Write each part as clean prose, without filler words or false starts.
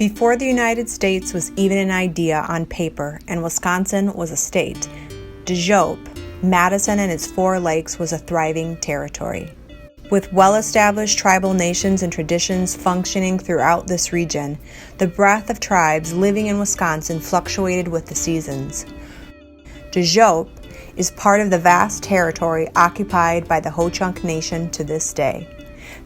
Before the United States was even an idea on paper and Wisconsin was a state, Madison and its 4 lakes was a thriving territory. With well-established tribal nations and traditions functioning throughout this region, the breadth of tribes living in Wisconsin fluctuated with the seasons. Is part of the vast territory occupied by the Ho-Chunk Nation to this day.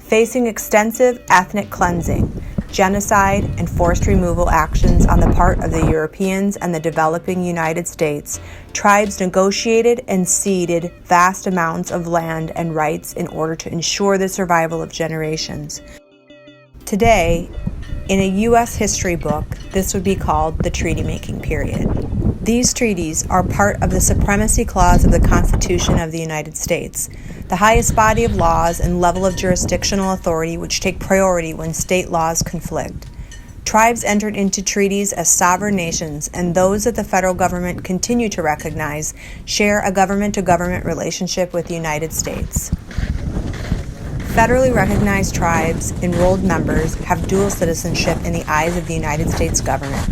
Facing extensive ethnic cleansing, genocide, and forced removal actions on the part of the Europeans and the developing United States, tribes negotiated and ceded vast amounts of land and rights in order to ensure the survival of generations. Today, in a U.S. history book, this would be called the treaty-making period. These treaties are part of the Supremacy Clause of the Constitution of the United States, the highest body of laws and level of jurisdictional authority which take priority when state laws conflict. Tribes entered into treaties as sovereign nations, and those that the federal government continue to recognize share a government-to-government relationship with the United States. Federally recognized tribes, enrolled members, have dual citizenship in the eyes of the United States government.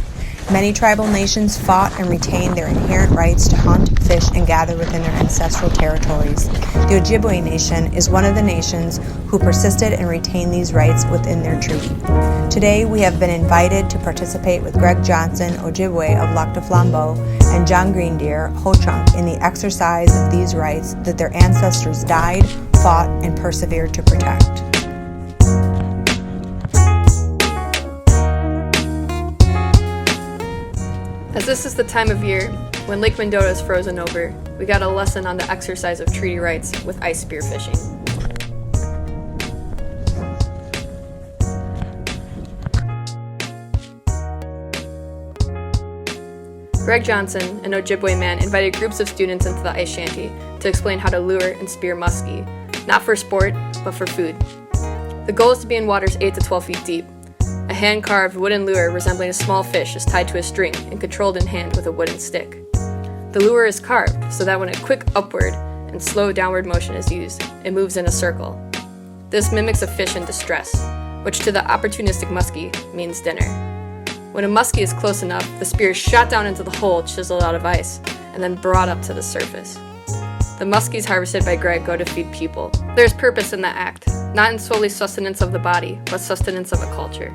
Many tribal nations fought and retained their inherent rights to hunt, fish, and gather within their ancestral territories. The Ojibwe Nation is one of the nations who persisted and retained these rights within their treaty. Today, we have been invited to participate with Greg Johnson, Ojibwe of Lac du Flambeau, and John Greendeer, Ho-Chunk, in the exercise of these rights that their ancestors died, fought, and persevered to protect. As this is the time of year when Lake Mendota is frozen over, we got a lesson on the exercise of treaty rights with ice spearfishing. Greg Johnson, an Ojibwe man, invited groups of students into the ice shanty to explain how to lure and spear muskie, not for sport, but for food. The goal is to be in waters 8 to 12 feet deep. A hand-carved wooden lure resembling a small fish is tied to a string and controlled in hand with a wooden stick. The lure is carved so that when a quick upward and slow downward motion is used, it moves in a circle. This mimics a fish in distress, which to the opportunistic muskie means dinner. When a muskie is close enough, the spear is shot down into the hole chiseled out of ice and then brought up to the surface. The muskies harvested by Greg go to feed people. There's purpose in the act, not in solely sustenance of the body, but sustenance of a culture.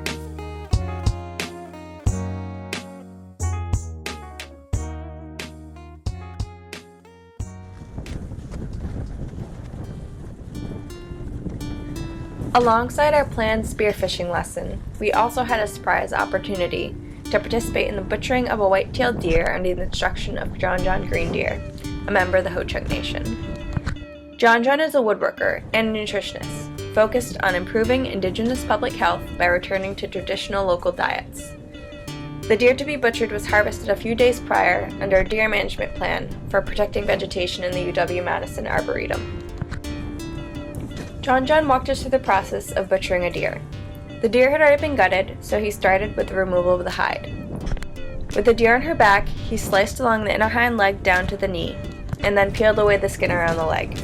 Alongside our planned spearfishing lesson, we also had a surprise opportunity to participate in the butchering of a white-tailed deer under the instruction of John Greendeer, a member of the Ho-Chunk Nation. John is a woodworker and a nutritionist, focused on improving indigenous public health by returning to traditional local diets. The deer to be butchered was harvested a few days prior under a deer management plan for protecting vegetation in the UW-Madison Arboretum. John walked us through the process of butchering a deer. The deer had already been gutted, so he started with the removal of the hide. With the deer on her back, he sliced along the inner hind leg down to the knee, and then peeled away the skin around the leg.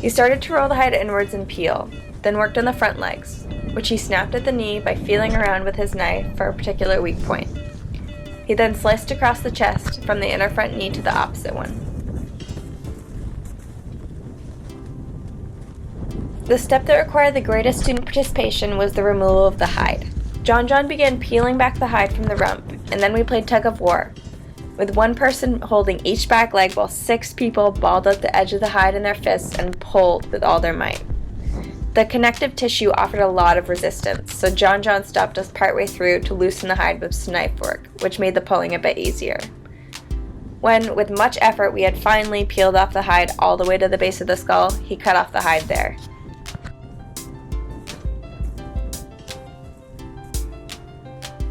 He started to roll the hide inwards and peel, then worked on the front legs, which he snapped at the knee by feeling around with his knife for a particular weak point. He then sliced across the chest from the inner front knee to the opposite one. The step that required the greatest student participation was the removal of the hide. John began peeling back the hide from the rump, and then we played tug of war, with one person holding each back leg while 6 people balled up the edge of the hide in their fists and pulled with all their might. The connective tissue offered a lot of resistance, so John stopped us partway through to loosen the hide with some knife work, which made the pulling a bit easier. When, with much effort, we had finally peeled off the hide all the way to the base of the skull, he cut off the hide there.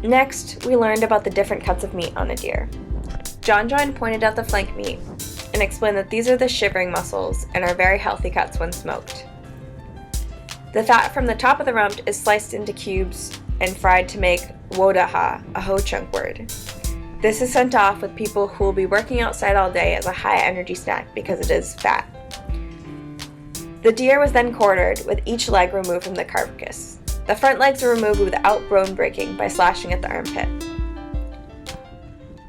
Next, we learned about the different cuts of meat on a deer. John pointed out the flank meat and explained that these are the shivering muscles and are very healthy cuts when smoked. The fat from the top of the rump is sliced into cubes and fried to make wodaha, a Ho-Chunk word. This is sent off with people who will be working outside all day as a high-energy snack because it is fat. The deer was then quartered, with each leg removed from the carcass. The front legs are removed without bone breaking by slashing at the armpit.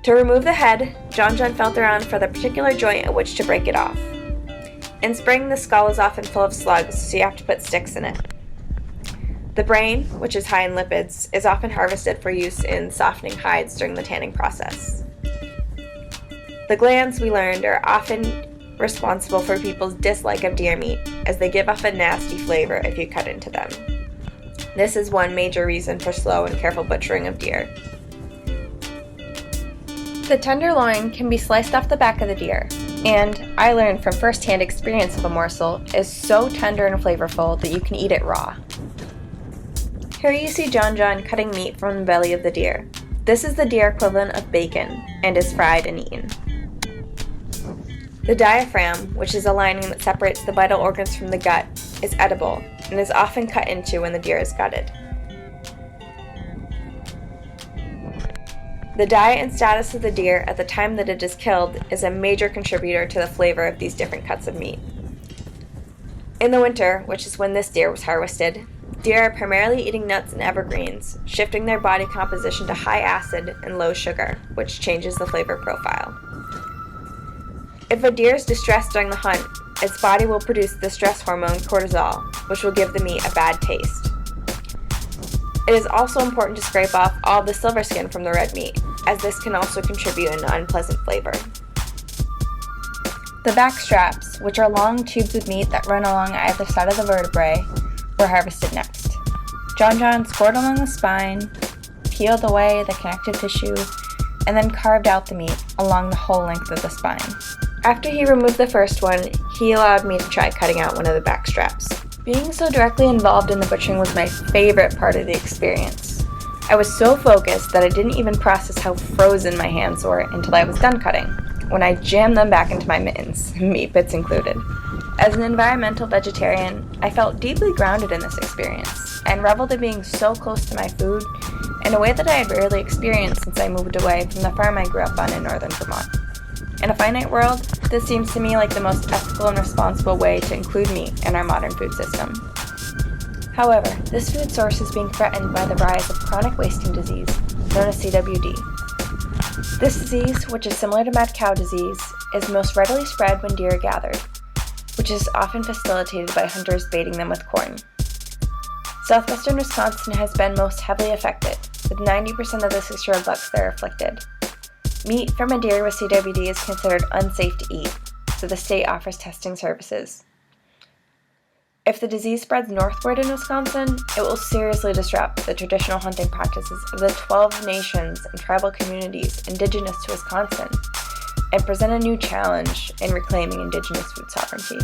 To remove the head, John felt around for the particular joint at which to break it off. In spring, the skull is often full of slugs, so you have to put sticks in it. The brain, which is high in lipids, is often harvested for use in softening hides during the tanning process. The glands, we learned, are often responsible for people's dislike of deer meat, as they give off a nasty flavor if you cut into them. This is one major reason for slow and careful butchering of deer. The tenderloin can be sliced off the back of the deer, and I learned from first-hand experience of a morsel is so tender and flavorful that you can eat it raw. Here you see John cutting meat from the belly of the deer. This is the deer equivalent of bacon and is fried and eaten. The diaphragm, which is a lining that separates the vital organs from the gut, is edible and is often cut into when the deer is gutted. The diet and status of the deer at the time that it is killed is a major contributor to the flavor of these different cuts of meat. In the winter, which is when this deer was harvested, deer are primarily eating nuts and evergreens, shifting their body composition to high acid and low sugar, which changes the flavor profile. If a deer is distressed during the hunt, its body will produce the stress hormone cortisol, which will give the meat a bad taste. It is also important to scrape off all the silver skin from the red meat, as this can also contribute an unpleasant flavor. The back straps, which are long tubes of meat that run along either side of the vertebrae, were harvested next. John scored along the spine, peeled away the connective tissue, and then carved out the meat along the whole length of the spine. After he removed the first one, he allowed me to try cutting out one of the back straps. Being so directly involved in the butchering was my favorite part of the experience. I was so focused that I didn't even process how frozen my hands were until I was done cutting, when I jammed them back into my mittens, meat bits included. As an environmental vegetarian, I felt deeply grounded in this experience, and reveled in being so close to my food in a way that I had rarely experienced since I moved away from the farm I grew up on in northern Vermont. In a finite world, this seems to me like the most ethical and responsible way to include meat in our modern food system. However, this food source is being threatened by the rise of chronic wasting disease, known as CWD. This disease, which is similar to mad cow disease, is most readily spread when deer are gathered, which is often facilitated by hunters baiting them with corn. Southwestern Wisconsin has been most heavily affected, with 90% of the 6-year-old bucks there afflicted. Meat from a deer with CWD is considered unsafe to eat, so the state offers testing services. If the disease spreads northward in Wisconsin, it will seriously disrupt the traditional hunting practices of the 12 nations and tribal communities indigenous to Wisconsin, and present a new challenge in reclaiming indigenous food sovereignty.